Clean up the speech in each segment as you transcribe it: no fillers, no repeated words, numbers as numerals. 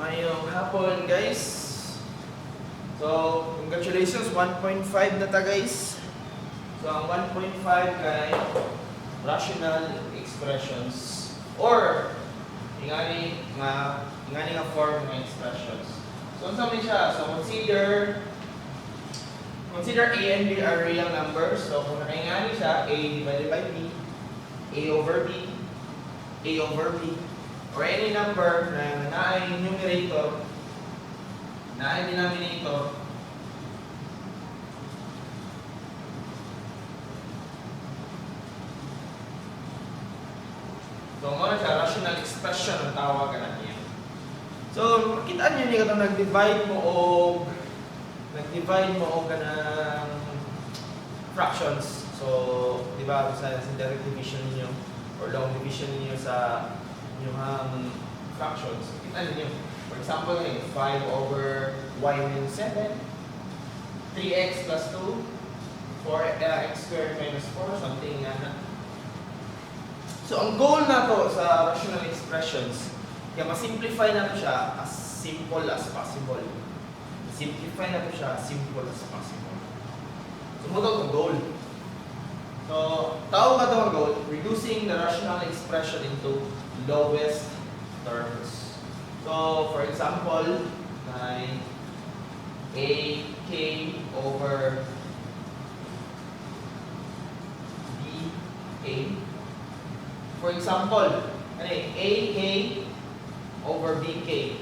Mayong hapon guys. So, congratulations, 1.5 na ta guys. So, ang 1.5 kay rational expressions or ingani nga form ng expressions. So, ano sabi siya? So, consider A and B are real numbers. So, kung nakaingani siya, A divided by B, A over B, A over B, or any number na naay numerator, naay denominator, so muna siya rational expression ang tawag na niya. So makita niyo ni katong nag-divide mo og kanang fractions. So di ba sa direct division niyo or long division niyo sa yung fractions. Kita niyo. For example, 5 over y minus 7, 3x plus 2, 4x squared minus 4, something na. So, ang goal na to sa rational expressions, kaya ma-simplify na to siya as simple as possible. Simplify na to siya as simple as possible. So, ito ang goal. So, tawag na ito ang goal, reducing the rational expression into lowest terms. So, for example, AK over BK. For example, AK over BK.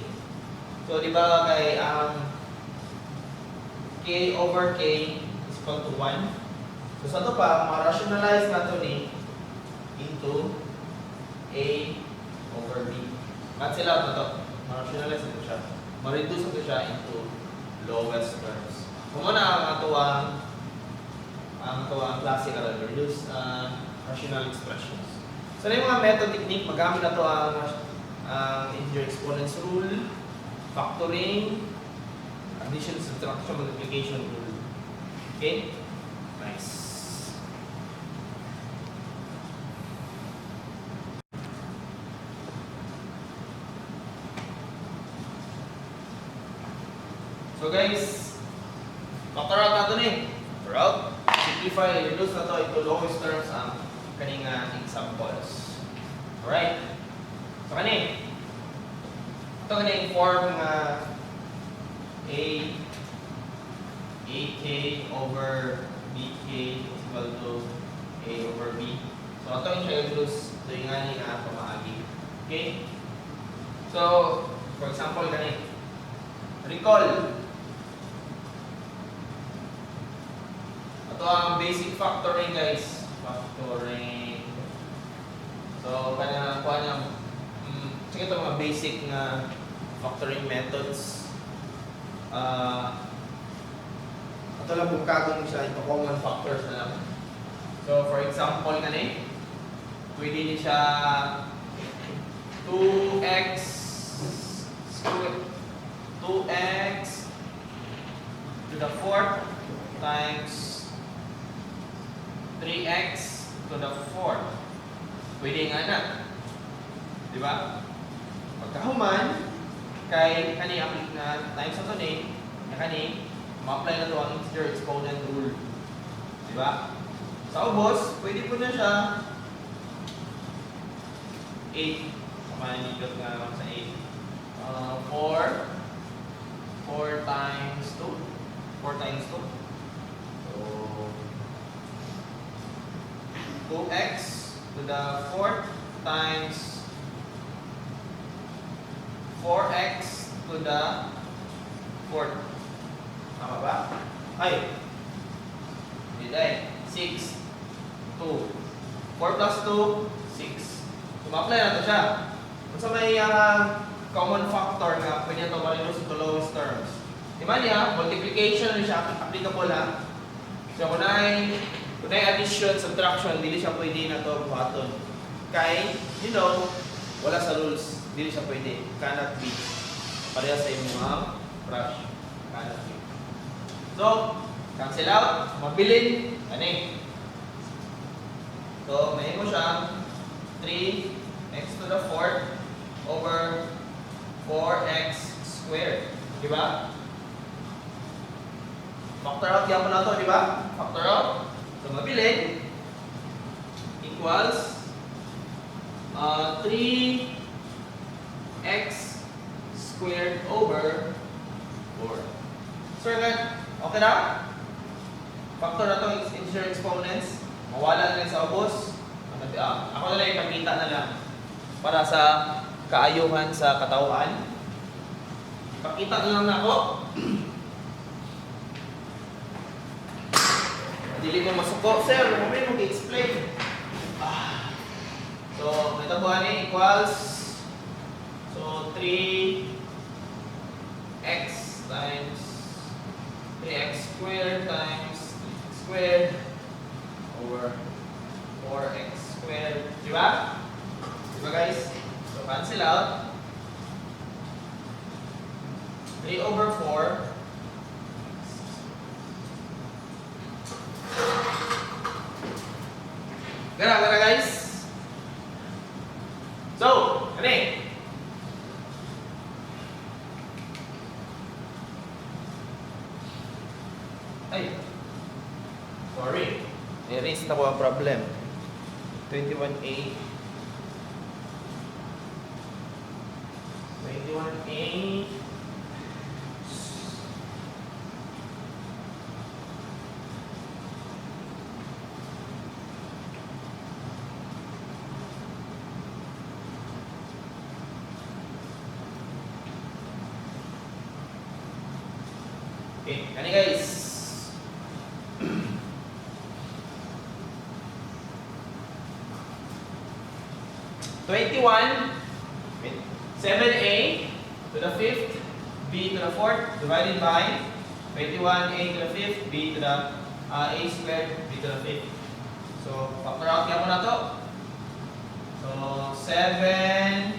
So, di ba kay K over K is equal to 1. So, sa ito pa, ma-rationalize na ito into A over B. Cancel out na ito. Ma-rationalize ito siya. Ma-reduce ito siya into lowest terms. Kung muna ang atuang klase ka rin, reduce rational expressions. So, na yung mga method technique, magamit na ito ang integer exponents rule, factoring, addition, subtraction, multiplication rule. Okay? Nice. So guys, factor out natin factor out, simplify, reduce na to into lowest terms ang kaning examples. Alright? So ito kaning form nga AK over BK is equal to A over B. So ito yung siya reduce, ito yung nga pamaagi. Okay? So, for example, recall. Ito ang basic factoring guys. Factoring. So, kuha niya, check ito mga basic na factoring methods. Ito lang kung kagong siya, ito common factors na lang. So, for example, pwede niya siya 2x to the 4th times 3x to the 4th. Pwede nga na. Diba? Pagkahuman, kay applic na times na ito ma-apply na ito ang integer exponent rule. Diba? Sa ubos, pwede po na siya 8. Kumanikot nga naman sa 8. 4 times 2. 4 times 2. So, 2x to the 4th times 4x to the 4th. Tama ba? Ay! Hindi. 6. 2. 4 plus 2, 6. Suma-apply na ito siya. Kung sa may common factor na pwede ito ma-reduce to lowest terms. Diba niya, multiplication rin siya applicable ha. So kung ay addition, subtraction, hindi siya pwede na ito buhaton. Kaya, wala sa rules. Hindi siya pwede. Cannot be. Pareha sa yung mga brush. Cannot be. So, cancel out. Mabilin. So, may mo siya 3x to the 4th over 4x squared. Di ba? Factor out yan mo na ito, di ba? Factor out. So, mabilis. Equals 3x squared over 4. So, okay na? Factor na itong integer exponents. Mawala na lang sa ubos. Ako na lang ipakita na lang para sa kaayuhan sa katawan. Ipakita na lang na ako. Dili mo masuko, sir. Mamay mo i-explain. So, ito po ani equals so 3x times 3x squared times 3x squared over 4x squared. Diba? Diba guys? So, cancel out. 3 over 4. Gana guys? So, ano eh? Ay. Sorry. I-erase na ko ang problem. 21A. 21A. Okay, kani guys. (21) 7a to the 5th, b to the 4th, divided by 21a to the 5th, b to the a squared, b to the 5th. So, factor out kaya mo na to. So, 7.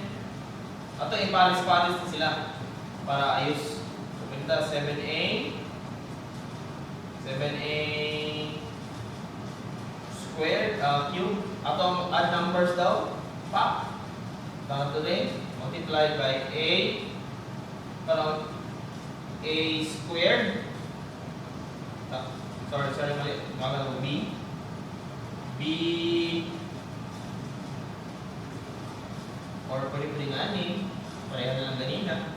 Ito, iparis-paris na sila para ayos. So, punta 7a squared, cube. Ato, add numbers daw. Pa. Tanong today, multiplied by a. Tanong, a squared. Sorry, mali. Mga b. B. Or pwede nga ni. Pareha na lang ganina.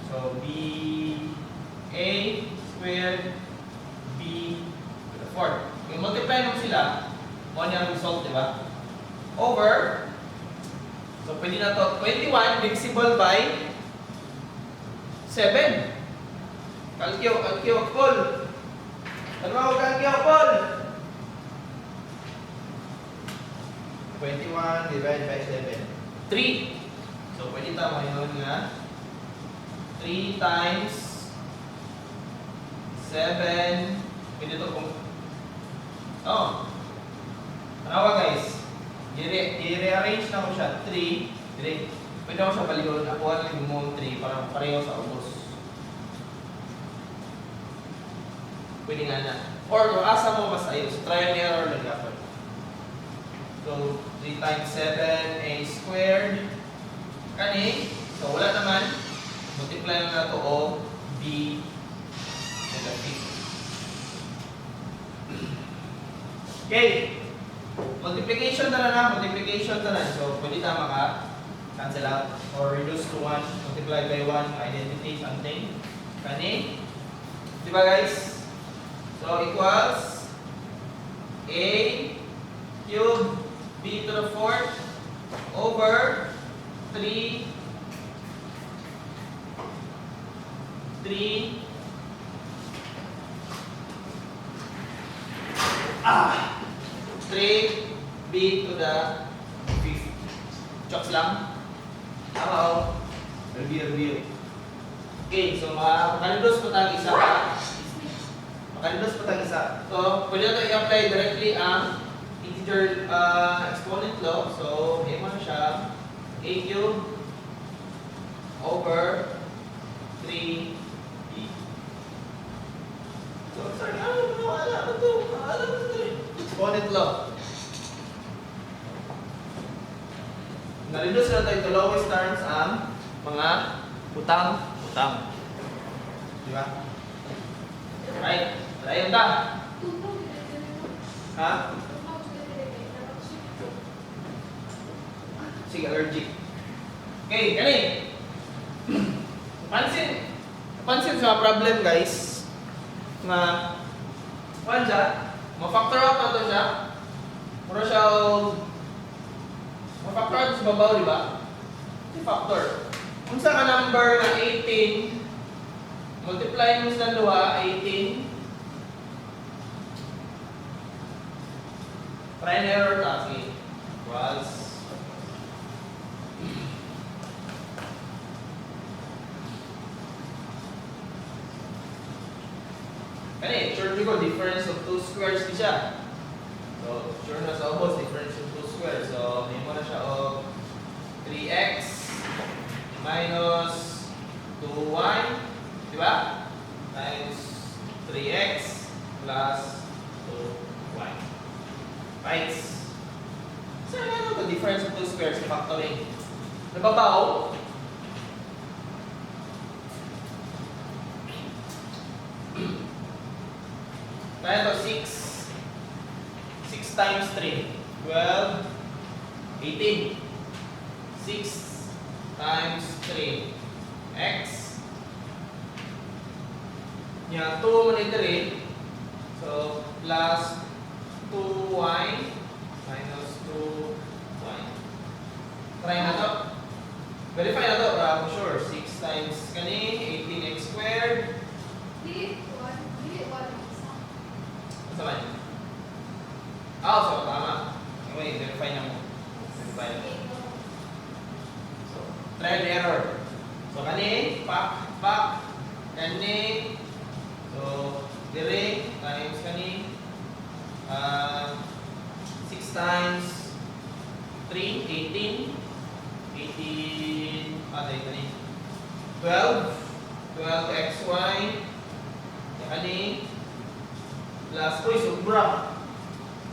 So, b. A squared. B to the 4th. Kung multiply mo sila, mo niya ang result, di ba? Over. So, pwede na to. 21 divisible by 7. Kalkyo, Paul. Ano ako kalkyo, Paul? 21 divided by 7. 3. So, pwede tama yun nga. 3 times 7. Pwede ito kung... Oh. Ano ba guys? I-rearrange na ko siya. 3. Pwede ako siya baligon. Ako lang mo 3 para pareho sa ubos. Pwede nga na. Or kung asa mo mas ayos. Trial and error lang dapat. So, 3 times 7, a squared. Kani. So, wala naman. Multiply lang na ito o b negative. Okay. Multiplication na lang. So, pwede tama ka. Cancel out. Or reduce to 1. Multiply by 1. Identity, something. Kani. Diba guys? So, equals a cube b to the 4th over 3 b to the 5th. Chokes lang. Tama o. Review. Okay, so makalidos pa tayong isa. So, pwede natin i-apply directly ang integer exponent law. So, may mo na siya. A cube over 3b. So, sorry, alam mo ito. Exponent law. Na-reduce na tayo to lowest terms ang mga utang Tama. Di ba? Right? Try yun ta. Ha? Sige, allergic. Okay, kani. Pansin sa problem guys na one siya, ma-factor out na to siya. Mura siya ma-factor out sa babaw, di ba? Factor. Kung sa ka number na 18, multiply mo sa luha, 18. Try and error ta. Sige. Was kani, sure ko difference of two squares di siya. So, sure na sa ubos, difference of two squares. So, may mo na siya o 3x minus 2y, di ba? Times 3x plus 2y. Right? So, ano the difference of two squares na factoring? Nababaw? Kaya ito 6. 6 times 3. 12. 18. 6 times 3. X. Yan, 2 man ito rin. So, plus 2y minus 2y. Try na to. Verify na to para for sure. 6 times kani, 18x squared. Saan ba? So tama. Okay, verify na mo. Verify na mo. So, trial and error. So, kani, pak, kani, so, dire, times kani, 6 times 3, 18, 18, kani, 12, 12xy, kani, plus,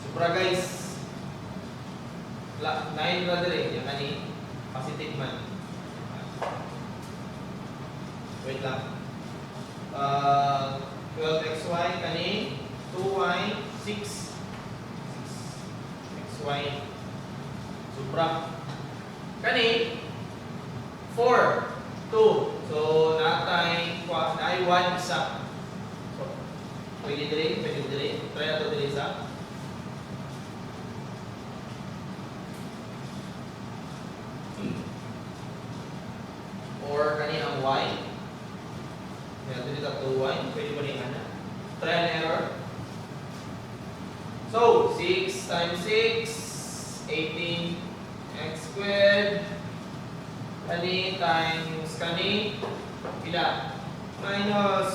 sobra guys. 9 na dire, yung kani, positive man. Wait lang. 12xy, kani, 2y, 6. 6xy, sobra. Kani, 4, 2. So, natay 1 isa. So, pwede dire. Try na to dire isa. Or kani ang y. Yan, dito ito 2y. Pwede pa rin na. Try and error. So, 6 times 6, 18x squared. Kani times kani. Pila? Minus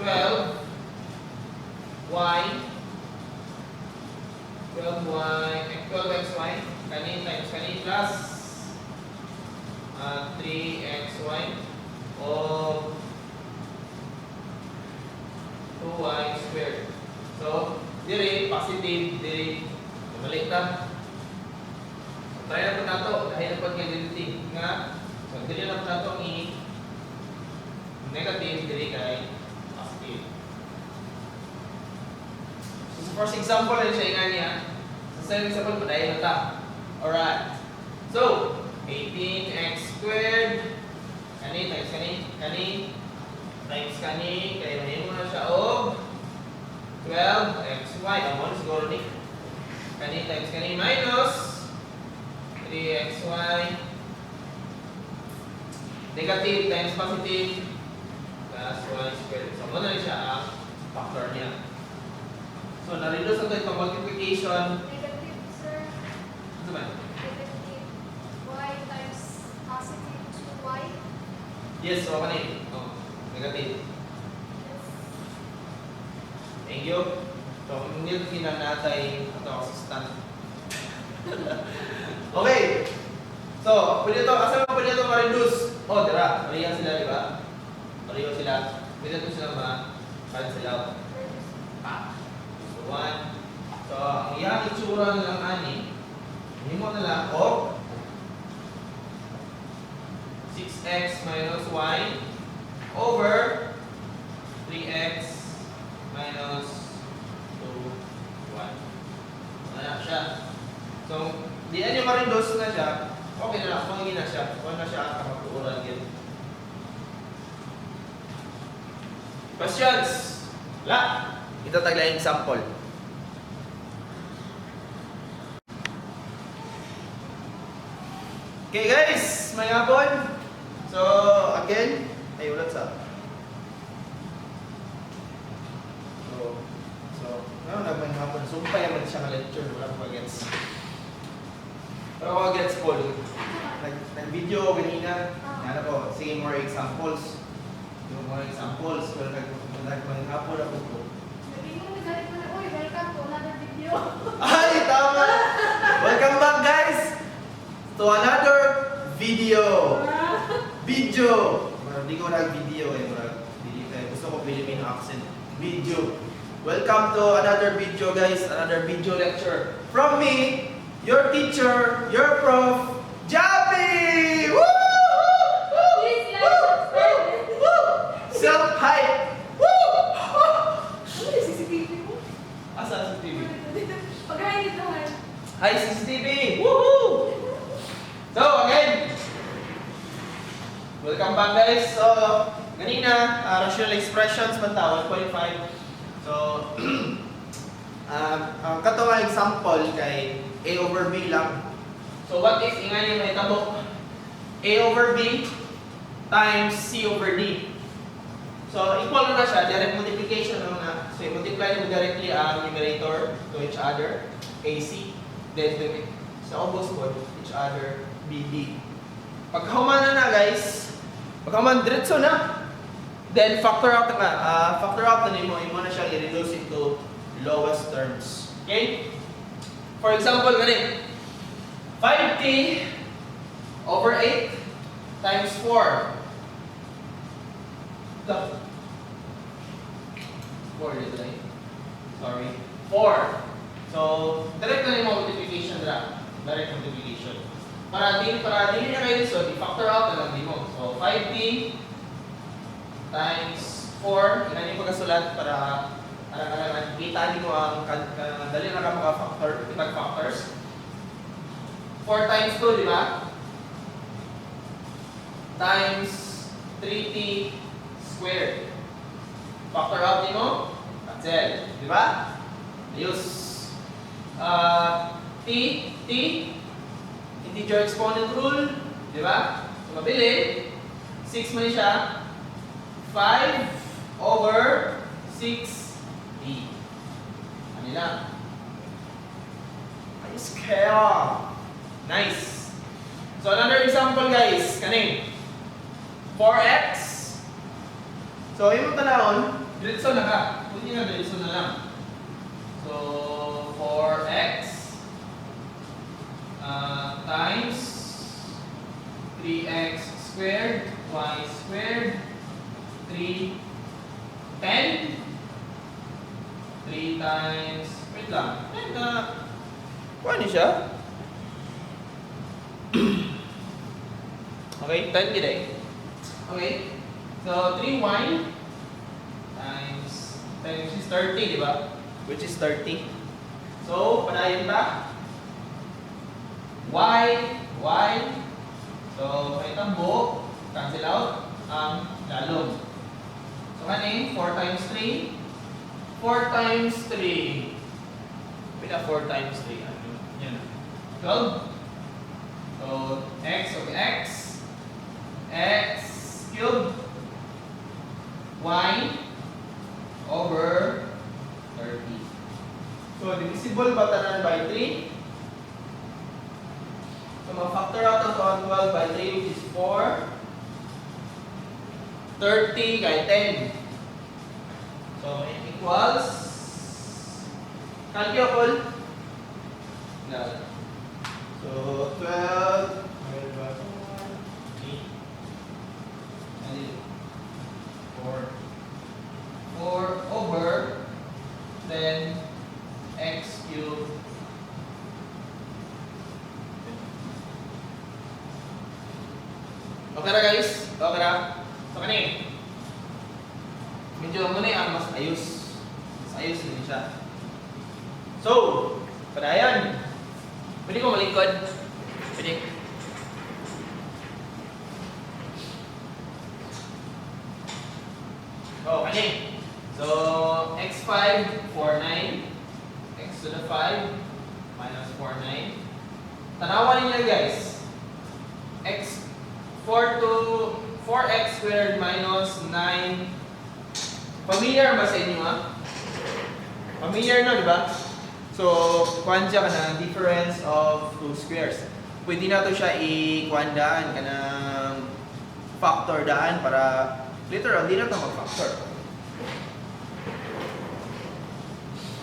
12y. 12xy. Kani times kani plus 3xy of 2y squared. So, dire positive, dire mali ta. So, try na po nato dahil na pag-identity nga. So, dire na po nato ang negative, dire kay positive. So, sa first example na siya nga niya. Sa second example po dahil na ta. Alright. So, 18x squared. Kani times kani times kani. Kaya may mo na siya og 12xy. Amon siguro ni. Kani times kani minus 3xy. Negative times positive plus y squared. So, mo na rin siya ang factor niya. So, na-reduce natin itong multiplication. Negative, sir. Ano ba? Negative y times positive 2y. Yes, so kanina. Oh, negative. Thank you. So, hindi ito kinanatay ito assistant. Okay. So, pwede ito, asa mo pwede ito ma-reduce? Oh, tira. Pareha sila, di ba? Pareha sila. Pwede ito sila ma-cancel out. So, 1. So, ang iyang itsura ng ani, hindi mo na lang, 6x minus y over 3x minus 2y. Ayan siya. So, di nyo marindos na siya. Okay na lang. Pangingin na siya. Kung na siya at kapag-uuran din. Questions? La. Ito tagla example. Okay guys, may hapon. So, again, ay ulat sa. Ngayon nagmay hapon. Sumpay naman siya ka lecture. Wala ko gets. Wala ko gets Paul. Nag-video kanina. Ano ko, sige more examples. Yung more examples. Pero nagmay hapon ako po. Welcome to another video. Ay, tama! Welcome back guys to another video. Hindi ko nag-video gusto ko Filipino accent. Video. Welcome to another video guys, another video lecture. From me, your teacher, your prof, Javi! Woo! Please like, subscribe. Self-hype! Woo! Ano yung CCTV mo? Asa sa TV? Pagkain dito nga. Hi CCTV! Woohoo! So again, welcome back guys. So, ganina, rational expressions man ta, 1.5. So, ang katong example kay A over B lang. So, what if ingay may tabo? A over B times C over D. So, equal na siya, direct multiplication na. So, i-multiply mo directly ang numerator to each other, AC. Then, sa opposite each other, BD. Pagkahuman na guys, pagkahuman diretso na. Then factor out na factor out na nimo na siya i-reduce into lowest terms. Okay? For example, ganito. 5t over 8 times 4. 4 is right. Sorry. 4. So, direct na nimo multiplication na. Direct multiplication. Para din na kayo so, i-factor out na lang din mo. So, 5t times 4, yan yung pagkasulat para kita din mo ang dali na ka mga factor, itag factors. 4 times 2, di ba? Times 3t squared. Factor out din mo, that's it. Di ba? Ayos. Integer exponent rule, di ba? So, mabili, 6 man siya, 5 over 6d. Ano lang? Ayos kaya. Nice. So, another example guys, kaning 4x. So, yung tanawon, diretso na ka. Hindi na diretso na lang. So, 4x times 3x squared, y squared, 3, 10. 3 times, wait lang, kuha niyo siya. Okay, 10 gid eh. Okay, so 3y times 10 which is 30, di ba? Which is 30. So, panayin ba? Y. So, may tambo, cancel out ang lalong. So, kaning 4 times 3. 4 times 3. Wait na, 4 times 3. Ano? Yan. 12. So, x over x. X cubed. Y over 30. So, divisible ba tanan by 3? So, ma-factor out ang 12 by 3 which is 4. 30 kay 10. So, it equals calculable. So, 12 divided by 4 over then x cubed Okay na guys? Okay na? So kani, medyo ano na yan, mas ayos. Mas ayos din siya. So, padayan. Pwede ko malingkod? Pwede. Oh, kani. So, x5, 49. X to the 5 minus 49. Tanawan ninyo guys. X 4 to 4x squared minus 9. Familiar ba sa inyo ha? Familiar no, di ba? So, kuhan siya ka ng difference of two squares. Pwede na to siya i-kuhandaan ka ng factor daan para literal, di na ito mag-factor.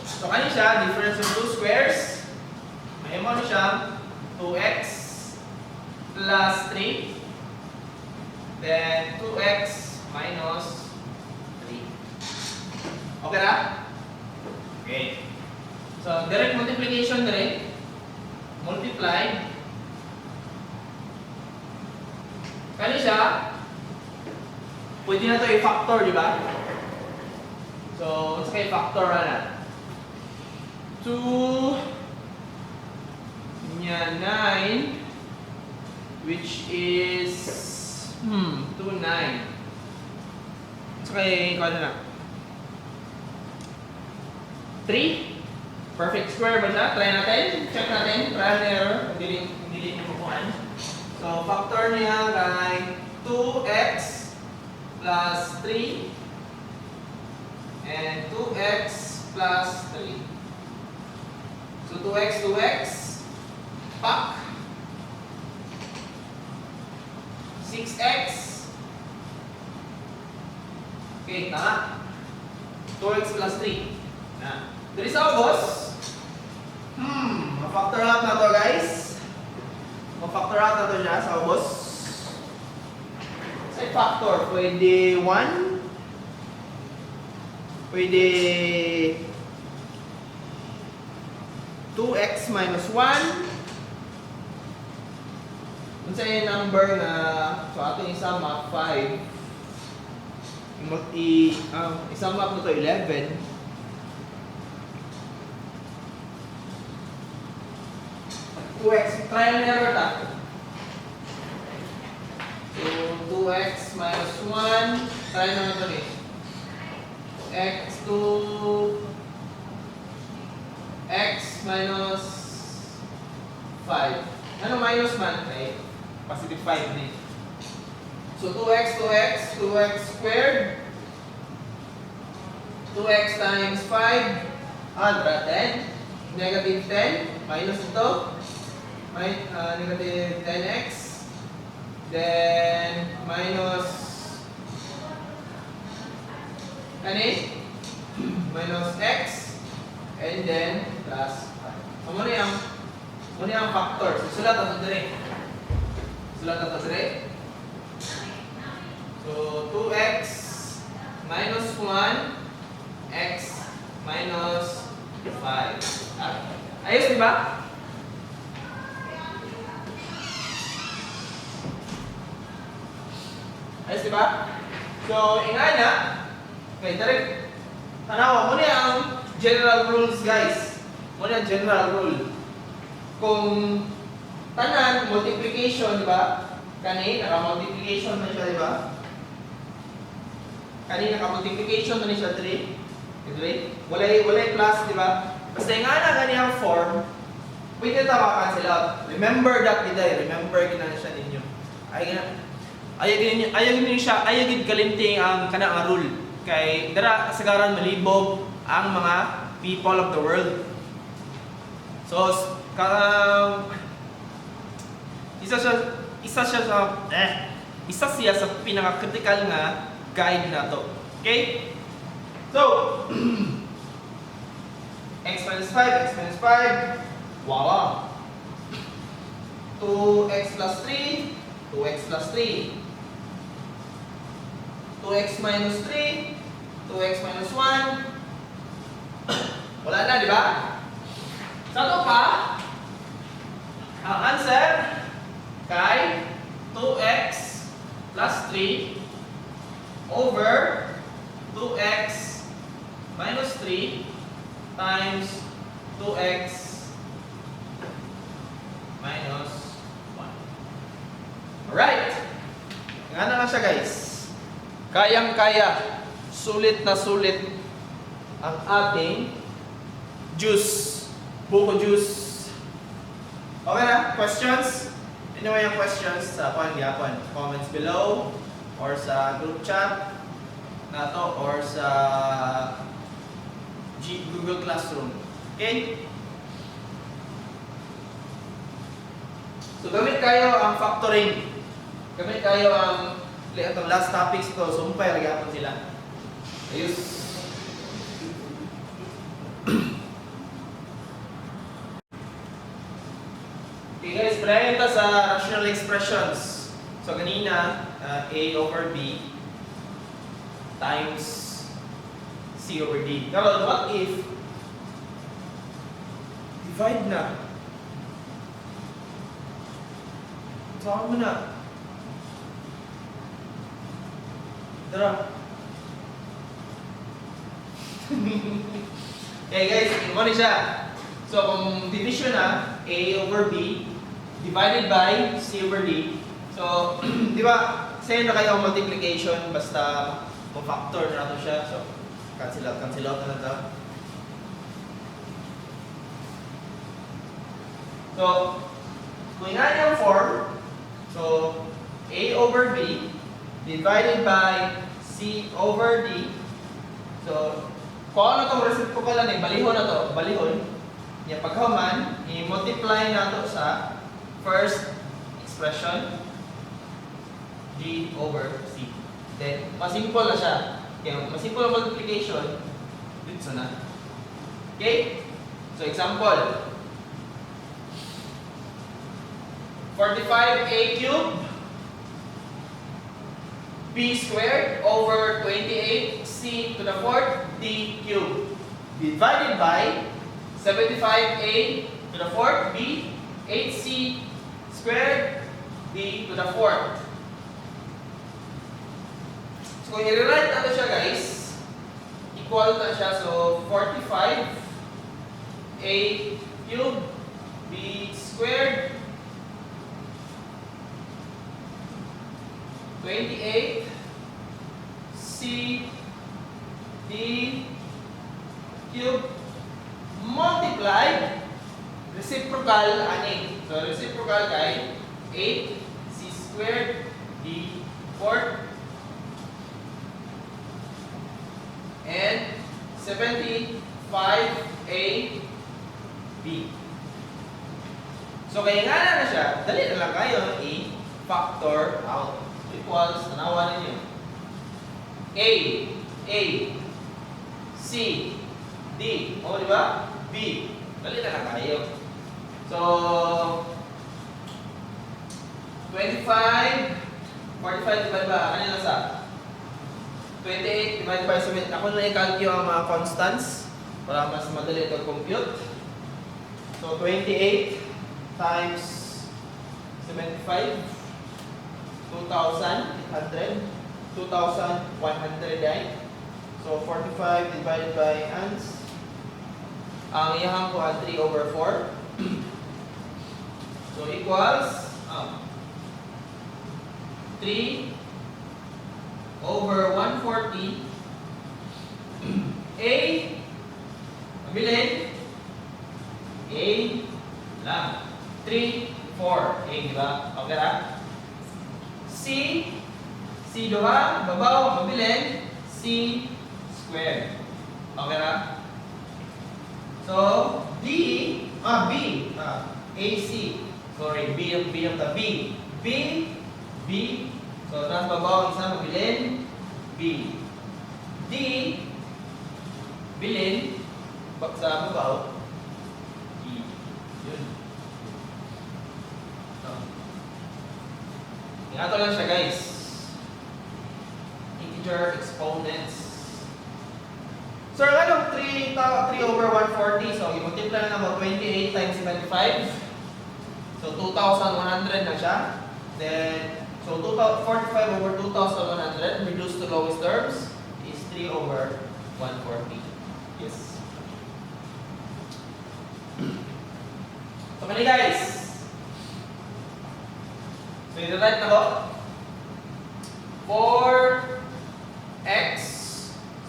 So, kani siya, difference of two squares. May mo siya, 2x plus 3. Then, 2x minus 3. Okay na? Okay. So, direct multiplication direct. Multiply. Kani siya, pwede na ito i-factor, di ba? So, what's kay factor na? 2 niya 9 which is 2 9. What's kay ano na? 3. Perfect square ba siya? Try natin. Check natin. Trial and error. Hindi makuhaan. So, factor niya kay 2x plus 3 and 2x plus 3. So 2x, pack. 6x. Okay, tama. 2x plus 3. Na. Dito sa ubos. Ma-factor out na to guys. Ma-factor out na to siya sa ubos. Sa factor, pwede 1. Pwede 2x minus 1. Kung sa yung number na so ating isama 5. Isama mo to 11. Trial and error ta. So 2x minus 1. Try naman ito ni. X to x minus 5. Ano minus man? Okay. Positive 5 din. So 2x squared. 2x times 5. 10. Negative 10. Minus ito. Negative 10x. Then minus minus x. And then plus 5. So, muna yung factor. So, sulat ito dire. So, 2x minus 1 x minus 5. Ayos, di ba? Ayos, di ba? So, ingana. Okay, direct. Tanawa, muna yung general rules guys. Muna general rule. Kung tanan multiplication, di ba? Kani naka-multiplication na siya, di ba? Kani naka-multiplication na siya 3. Walay plus, di ba? Basta nga na ganiyang form, pwede tawakan sila. Remember that kita, remember gina siya ninyo. Ayagin kalimting ang kanang rule. Kay dara kasagaran malibog ang mga people of the world. So, isa siya sa pinaka-critical nga guide na to. Okay? So, x minus 5, voila! 2x plus 3, 2x plus 3. 2x minus 3, 2x minus 1. Wala na, di ba? Sa ito pa, ang answer kay 2x 3 over 2x minus 3 times 2x minus 1. Alright. Nga na lang siya guys. Kayang-kaya. Sulit na sulit ang ating juice. Buko juice. Okay na? Questions? Ano yung questions sa gyapon? Comments below or sa group chat nato or sa Google Classroom. Okay? So gamit kayo ang factoring. Gamit kayo ang itong last topics ko. Sumpay gyapon sila. Ayos. Okay guys, palayan ta sa rational expressions. So kanina, A over B times C over D. Karon, what if divide na? Saan mo na? Tara. Okay guys, mo ni siya. So kung division na, A over B divided by C over D. So, di ba, say na kayo ang multiplication, basta factor na ito siya. So, cancel out na ito. So, kung nga yung form, so, A over B divided by C over D. So, kung ano itong reciprocal na balihon na ito, balihon. Yung pagkaman, i-multiply na ito sa first expression, G over C. Then, masimple na siya. Kaya, masimple na multiplication, dito na. Okay? So, example. 45A cubed B squared over 28C to the fourth D cubed divided by 75A to the fourth B 8C squared D to the fourth. So kung i-rewrite natin siya guys, equal na siya. So 45A cubed B squared 28 C D cube multiplied reciprocal ani. So reciprocal kay 8 C squared D fourth and 75A B. So kaya nga na siya, dali na lang kayo i-factor out. Equals, tanawan ninyo. A, C, D, o di ba? B. Dali na lang kayo. So, 25, 45 divided by, ano lang sa? 28 divided by 7. Ako na i-calculate ang mga constants para mas madali ito compute. So, 28 times 75. 2,800, 2,100 ay. So 45 divided by ans. Ang iyahang ko 3 over 4. So equals 3 over 140. A, mabilin. A lang. 3, 4. A, diba? Okay na? C duha, babaw, mabilin, C squared. Okay na? So, B, AC. Sorry, B of the B. B, so trans babaw, isa mabilin, B. D, bilin, sa babaw, E. Yun. Ito lang siya guys. Integer exponents. So anong 3 over 140? So i-multiply na naman 28 times 75. So 2,100 na siya. Then So 45 over 2,100 reduced to lowest terms is 3 over 140. Yes. So many guys. So i-write na ba? 4x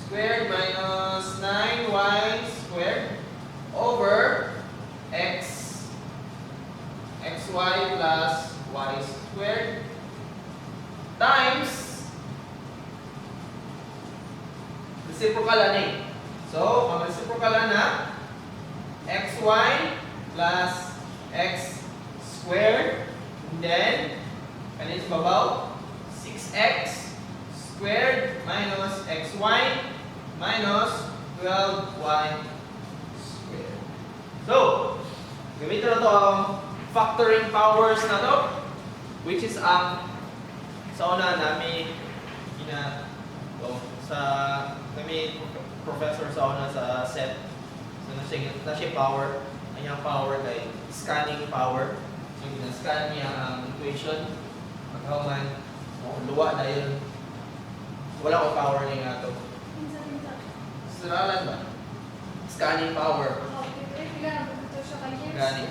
squared minus 9y squared over xy plus y squared times reciprocal na So, ang reciprocal na xy plus x squared, and then kanina sa babaw 6x squared minus xy minus 12y squared. So, gamitin na to ang factoring powers na to, which is ang sa una namin kami professor sa una sa set. So, na siya power. Ang yung power kay scanning power. So, gina-scan niya ang equation. Magkahuman, luwa na yun. Wala ko power niya nga ito. Saralan ba? Scanning power. Gani.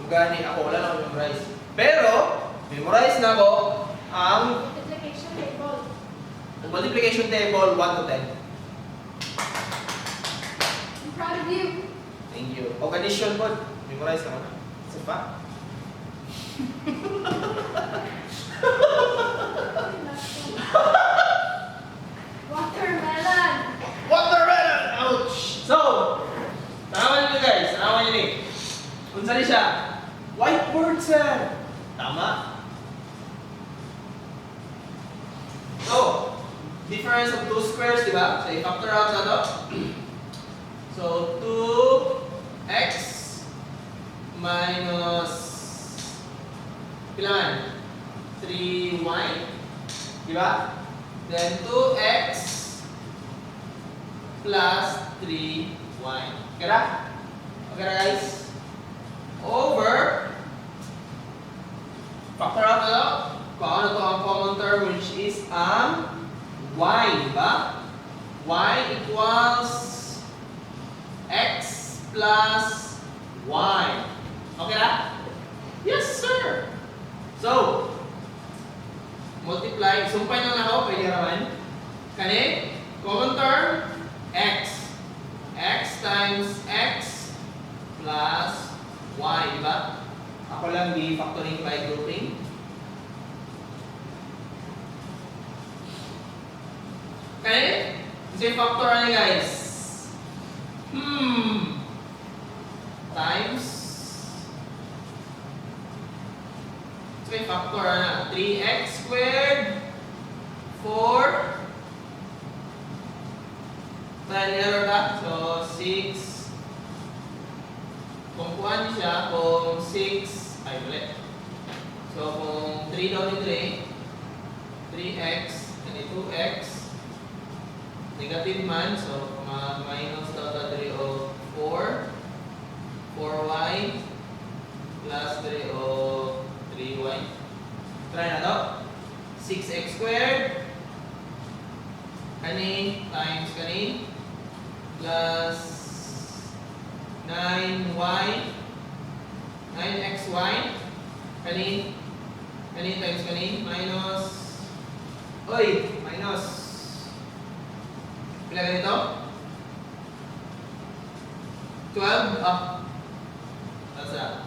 Gani ako, wala lang yung memorize. Pero, memorize na ko ang multiplication table 1 to 10. I'm proud of you. Thank you. O addition po, memorize ka mo na. Isa pa? Watermelon. Watermelon! Ouch! So, tanawan niyo guys, tanawan niyo ni. Unsa ni siya? Whiteboard sir. Tama. So, difference of two squares, di ba? So, i-factor out na to. So, 2x minus kailangan 3y, di ba? Then 2x plus 3y. Okay na? Okay na guys? Over factor out na to. Paano to ang common term, which is ang y, di ba? Y equals x plus y. Okay na? Yes, sir! So, multiply. Sumpay lang ako, pwede naman. Kani, common term, x. X times x plus y, di ba? Ako lang di-factoring by grouping. Okay? Kasi factor ano guys? Times. Okay, factor ano? 3x squared 4. Triangular ba? So, 6. Kung kuhaan siya, kung 6, ay ulit. So, kung 3 daw ni 3x, and 2x, negative man, so minus daw ta 3 o 4y plus 3 o 3y. Try na to. 6x squared kani times kani plus 9y 9xy kani times kani minus minus pila ganito? 12 nasa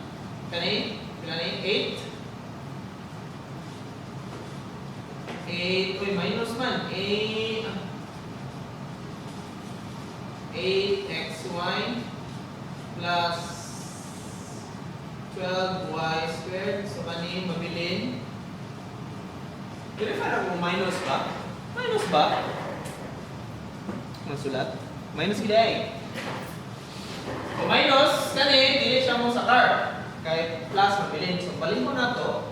kani pila ni 8 minus man 8xy plus 12y squared. So, kani mabilin. Verify na kung minus ba? Minus ba? Masulat? Minus gila eh. So, minus, kani, dili siya mong sakar. Kahit plus, mabilin. So, balik mo na to.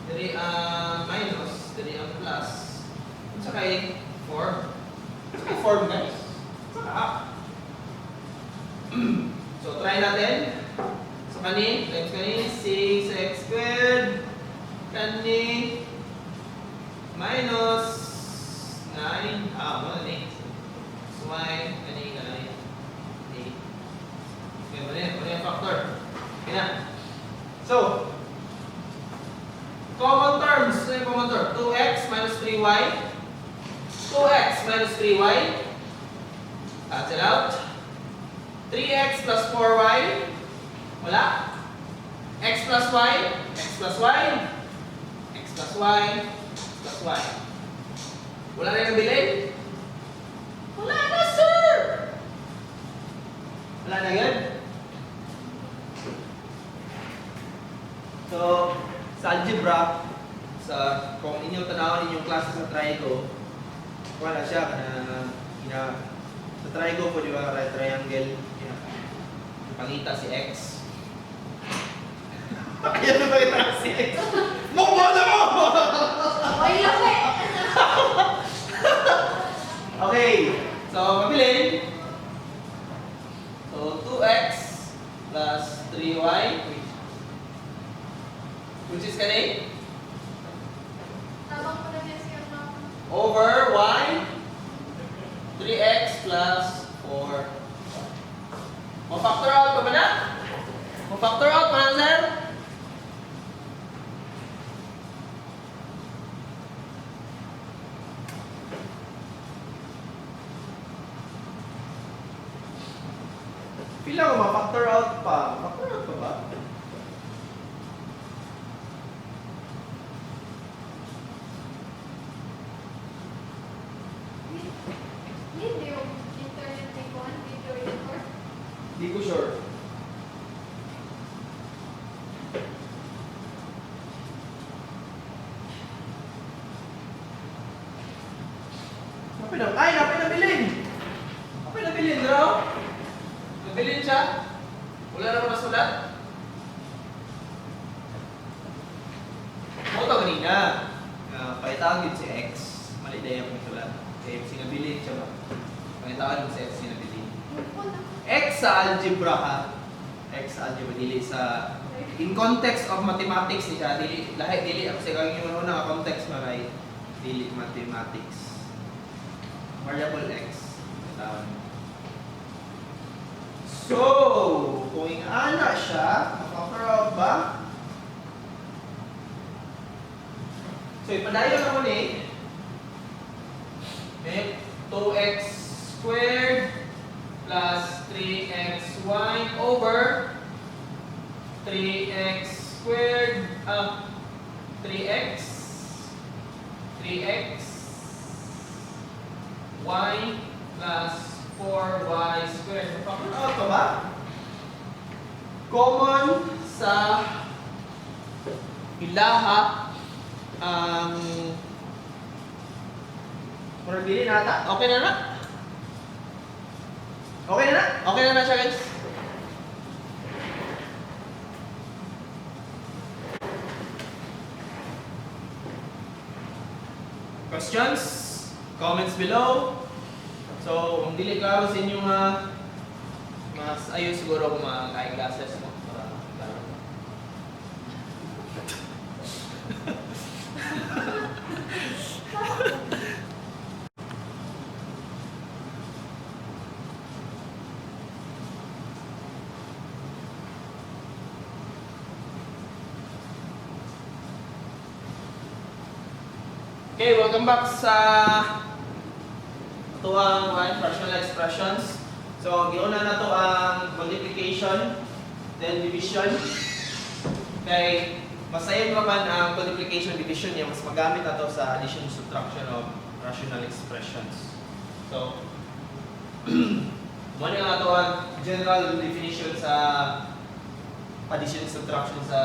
Dili ang minus, dili ang plus. At saka 4. At saka 4 guys. So, try natin. So, kani, times kani, 6x squared Kani minus 9. Ano ni? So, y, kani 9. 8. Okay, ano yung factor? Okay na. So, common terms. Ano yung common term? 2x minus 3y. 2x minus 3y. Cancel out. 3x plus 4y. Wala. X plus y. X plus y. X plus y. X plus y. Wala na yung nabilin? Wala na, sir! Wala na yan? So, sa algebra, kung inyong tanawin inyong klase sa trigo, wala siya sa trigo po, di ba, right triangle, pangita si x. Ayan na pangita si x. Mukha na mo! Ay, laki! Okay, so mabilin. So 2x plus 3y, which is kani? Tabang ko na niya siya na. Over y, 3x plus 4. Mo-factor out pa ba na? Mo-factor out pa na, sir? Pila ko ma-factor out pa? Factor out pa ba? Hindi yung internet ni Juan, video record. Hindi ko sure. Napinabilin! Napinabilin, bro! Nabilin siya? Wala na ko nasulat? Ito kanina. Paitawag din si X. Mali na yung sulat. Kasi sinabilin siya ba? Paitawag din si X, sinabilin. X sa algebra ha. X sa algebra, dili sa... In context of mathematics ni siya, dili ako sa kaging una context maray. Dili mathematics. Variable X. Paitawag. So, kung ana siya, makafactor out ba? So, ipadayon ako ni 2x squared plus 3xy over 3x squared 3x y plus 4y squared. Factor out pa ba? Common sa ilaha ang Marabili na ata. Okay na na? Okay na na? Okay na na siya, guys. Questions? Comments below? So, kung dili klaro sa inyo mas ayos siguro kung mga classes mo. Para klaro. Okay, welcome back sa tuwang fractional expressions. So, giuna na to ang multiplication, then division. Kay masayang naman ang multiplication division niya, mas magamit na to sa addition and subtraction of rational expressions. So, muna nga to ang general definition sa addition and subtraction sa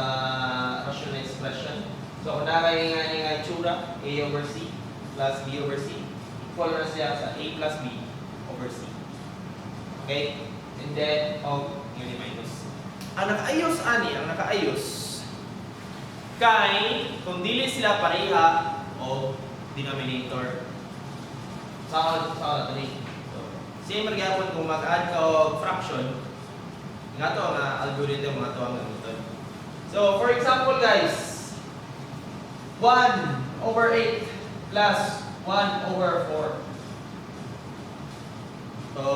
rational expression. So, kung nakay nga itsura, A over C plus B over C, equal na siya sa A plus B over C. Okay? And then, yun minus. Ang nakaayos, kay, kung dili sila pareha o denominator, sa ito ni. Same magyapon kung mag-add ka o fraction, nga to ang algorithm, nga to ang gamiton. So, for example guys, 1/8 plus 1/4. So,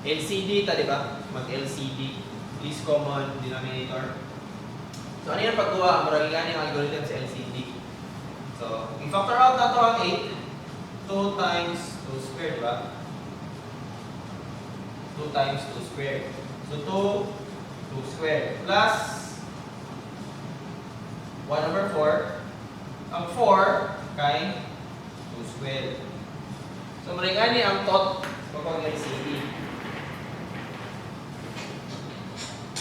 LCD ta, di ba? Mag-LCD. Least common denominator. So, ano yung pagkuha? Marami nga yung algorithm sa LCD. So, i-factor out na ito ang 8. 2 times 2 squared, di ba? 2 times 2 squared. So, 2 squared. Plus 1/4. Ang 4 kay 2 squared. So, marami ang tot kapag LCD.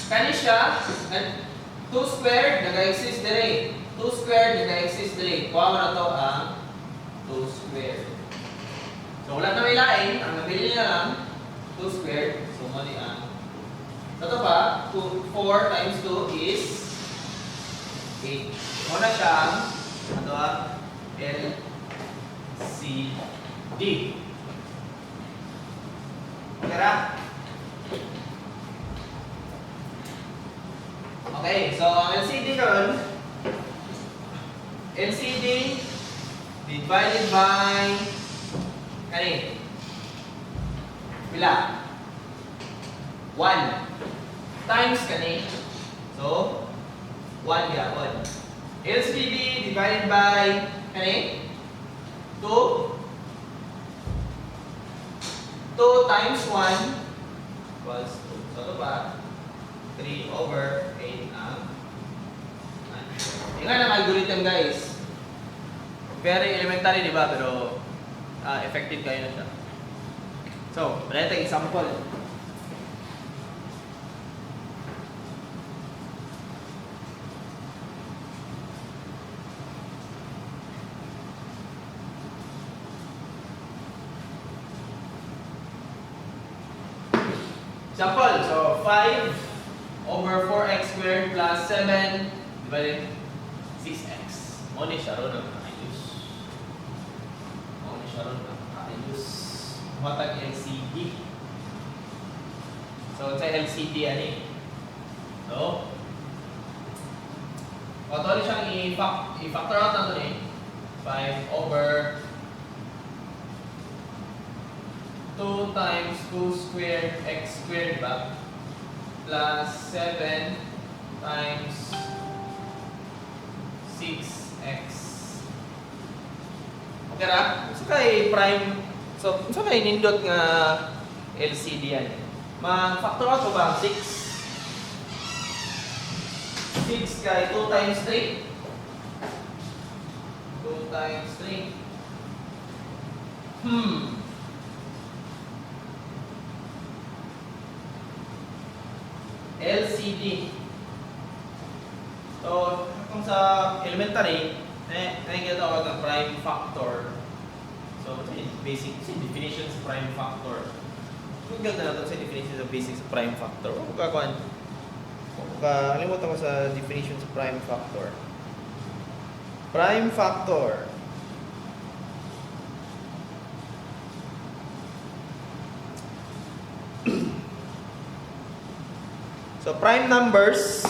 Kani siya, 2 squared, nag-exist dire. 2 squared, nag-exist dire. Kuha mo na to ang 2 squared. So, wala na may lain. Ang nabili niya lang, 2 squared. So, mali ang. Ito pa, 4 times 2 is 8. Muna siya ang, ano LCD. Kira? Okay, so ang LCD karon, LCD divided by kani pila 1 times kani, so 1 gyapon. LCD divided by kani 2 times 1 equals 2. So ito pa 3/8 ang yung nga ng algorithm, guys. Very elementary, di ba? Pero effective kayo na siya. So, ito example. Example, so 5/4x squared plus 7 divided 6x. Muna siya ron ang ayos. Muna siya ron ang ayos. Matag LCD. So, sa LCD yan eh. So, ito rin siyang i-factor out natin eh. 5/2 times 2 squared x squared ba? Plus 7 times 6x. Okay ra? So kay prime, so kay nindot nga LCD yan. Mag-factor out ko ba ang 6? 6 kay 2 times 3. 2 times 3. LCD. So, kung sa elementary, ginatawag ng prime factor. So, basic definition sa prime factor. Kung ganda na ito sa definition sa basic sa prime factor. Kalimutan ko sa definition sa prime factor. Prime factor. So, prime numbers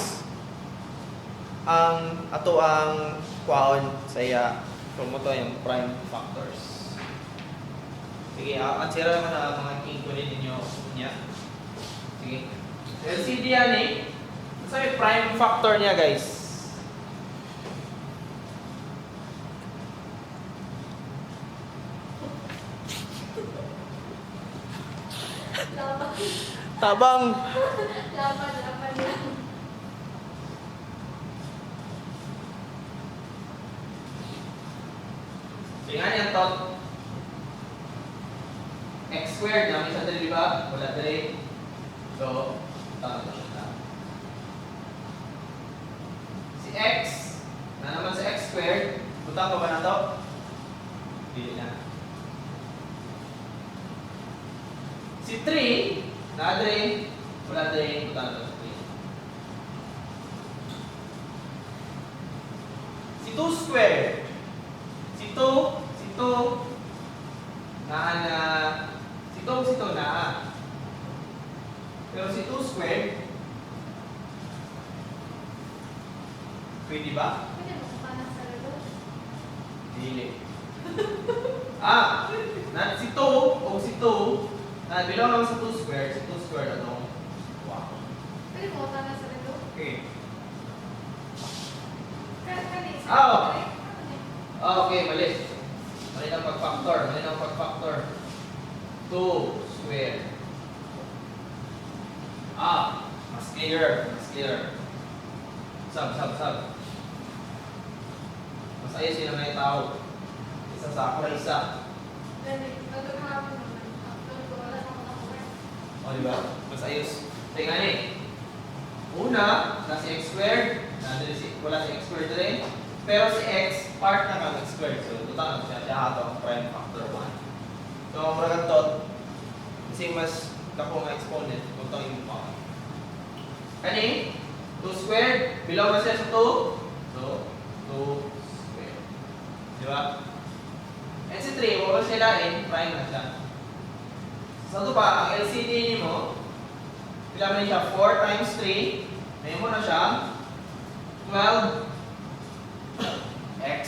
ang ato ang kwaon sa iya. Kung mo to yung prime factors. Sige, ansira naman na mga king-kunin ninyo niya. Sige. LCD yan eh. Ano yung prime factor niya, guys? Tabang. Laban lang. Tingnan yan to. X squared na may isa dali ba? Wala dali. So, tama na siya. Si X, na naman sa X squared, butang pa ba na to? Hindi na. Si 3, na dali, wala dali, butang na to. Si 2 squared, si 2, na. Pero si 2 squared, pwede ba? Dili. Si 2 o si 2, bilang naman sa 2 square, si 2 square na itong wow. Pwede mo tanda sa rito? Okay. Kanisa. Okay, mali. Mali ng pag-factor. 2 square. Mas clear. Sub. Mas ayos yun ang may tao. Isa sa ako, isa. O, diba? Mas ayos. Tingnan nga una, nasa x squared. Wala si x squared rin. Pero si x, part na kang x squared. So, tutang siya hatong prime factor 1. So, ang paragat to, kasi mas dako nga exponent, tutang yung pa. Kani, 2 squared, belong na siya sa 2. So, 2 squared. Diba? And si 3, wala siya lain, prime na siya. So, ito pa, ang LCD mo, bilang na siya 4 times 3, ngayon mo na siya, 12x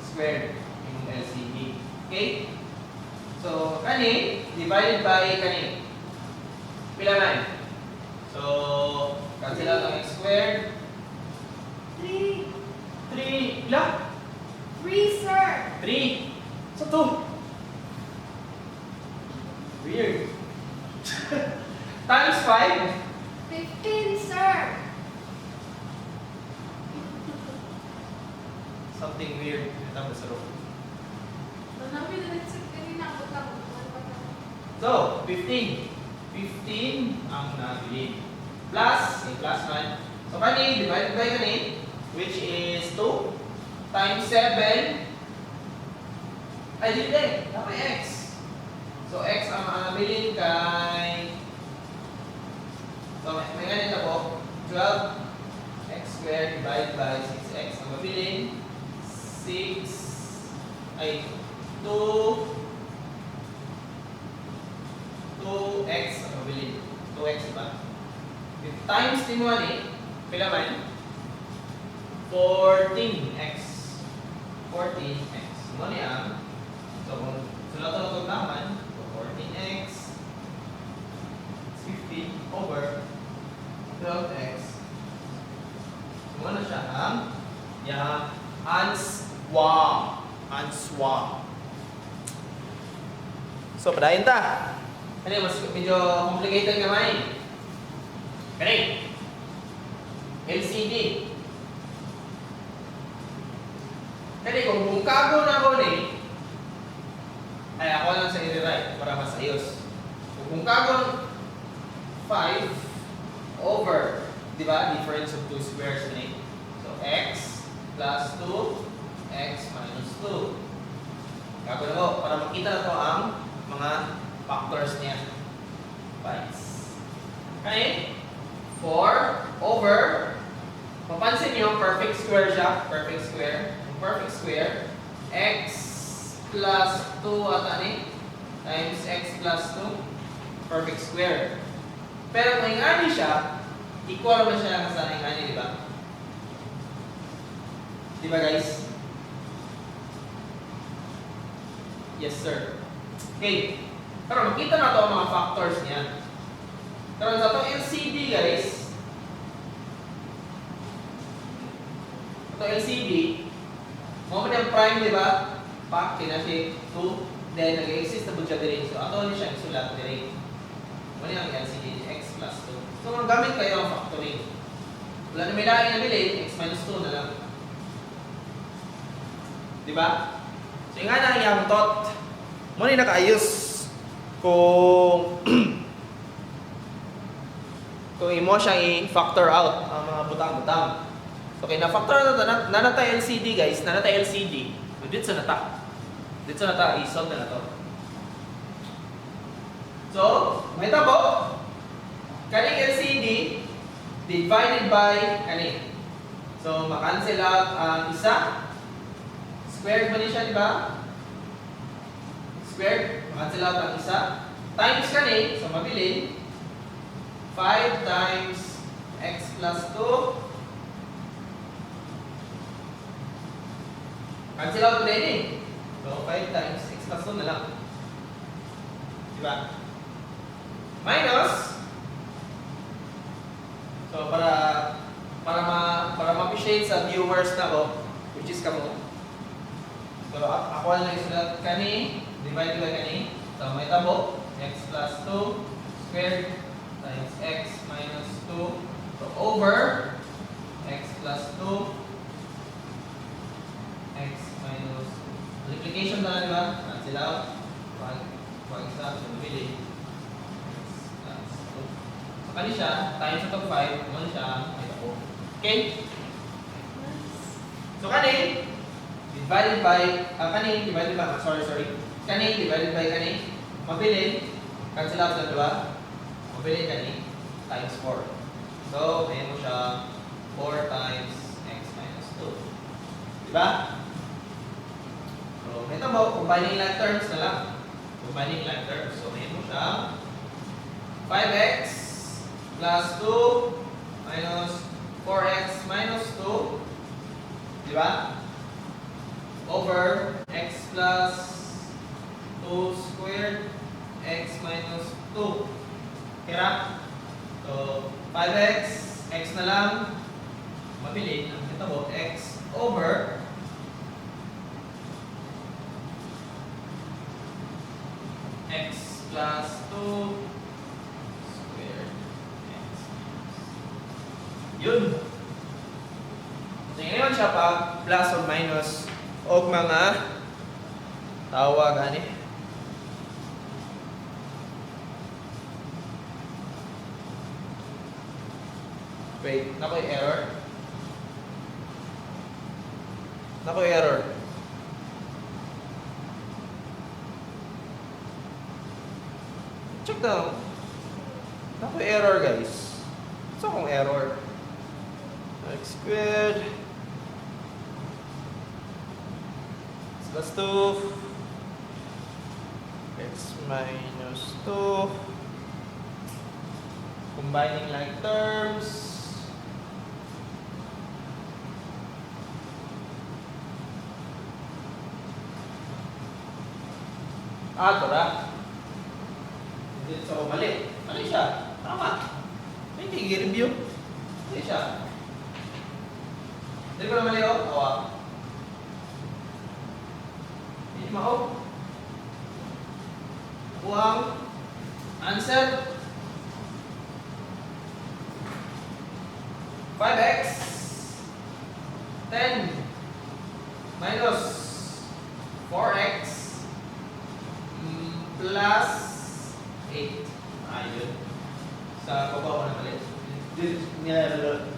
squared yung LCD. Okay? So, kani, divided by kani. Pila man? So, cancel out ang x squared. 3. 3, pila? 3, sir. 3. So, 2. Weird. Times 5. 15, sir. Something weird. Ito mo sa room. Manabi na rin sa kanina. So, 15. 15 ang nabili. Plus, plus man. So, kani, divided by kani, which is 2 times 7. Ay, hindi. Dapat x. So, x ang nabilin kay... So, may ganito po. 12x squared divided by 6x ang mabilin. 6 ay 2x ang mabilin. 2x ba? Times din mo pila man? 14x. 14x. Mo niya. So, kung sulat-sulat naman, 14x 15 over 12x. So, ano siya ang answa. So, padayon ta. Kani, mas medyo complicated gamay. Kani, LCD. Kani, kung bungkago na ko ni, ay ako lang sa i-rewrite para mas ayos. Kung bungkago 5 over, di ba? Difference of 2 squares na So, x plus 2, x minus 2. Gagawin mo para makita na to ang mga factors niya. Okay? 4 over, mapansin niyo, perfect square siya. Perfect square. Perfect square, x plus 2 ata times x plus 2. Perfect square. Pero kung ingani siya, equal naman siya lang sa ingani, di ba? Di ba guys? Yes sir. Okay. Pero makita na ito ang mga factors niya. Pero sa itong LCD guys, ito LCD, moment yung prime, di ba? Pack, kinasi 2, then nag-exist na po siya direct. So, ato niya siya isulat direct. Mali ang LCD, x plus 2. So, kung gamit kayo ang factoring, wala na may lain na bilhin, x minus 2 na lang. Di ba? So, yung nga na yung tot, muna yung nakaayos kung kung imo siyang i-factor out ang mga butang-butang. So, kaya na-factor na nata LCD guys, na nata LCD, dito sa nata. Dito sa nata, i-solve na to. So, may tabo, kaning LCD divided by kaning. So, makancel out ang isa. Squared ba niya siya, di ba? Squared, makancel out ang isa. Times kaning, so mabilin. 5 times x plus 2 Cancel out na yun eh. So, 5 times x plus 2 na lang. Diba? Minus. So, para ma-appreciate sa viewers na ko, which is kamo. So, ako na lang isulat kani, divided by kani. So, may tabo, x plus 2 squared times x minus 2. So, over x plus 2 x minus 2. Multiplication na lang, diba? Cancel out. Pag isa, so nabili. X plus 2. So, kani siya, times ito 5, naman siya, may tabo. Okay? So, kani, divided by, kani divided by kani, mabilin, cancel out na diba? Mabilin kani, times 4. So, may mo siya, 4 times x minus 2. Diba? So, ito mo, combining like terms na lang. Combining like terms. So, may mo siya, 5x plus 2 minus 4x minus 2. Diba? Over x plus 2 squared x minus 2. Kira? So, 5x, x na lang. Mabilin. Ito mo, x over x plus 2 squared x. Yun. So, ngayon siya pa plus or minus o mga tawag ani. Wait, nakoy error. Nakoy error. Check down. Nakoy error guys. Sa akong error. X squared plus 2 x minus 2 combining like terms ito na hindi so mali siya tama hindi i-review mali siya hindi ko na mali awa mau buang answer 5x 10 minus 4x plus 8 ayun sa baba na mali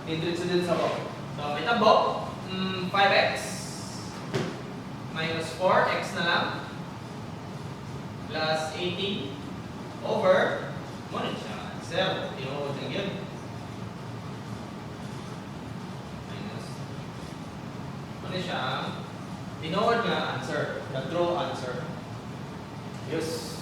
diretso din sa baba so may tabo 5x minus 4x na lang plus 18 over muna siya answer tinuod lang yun minus muna siya tinuod nga answer the true answer yes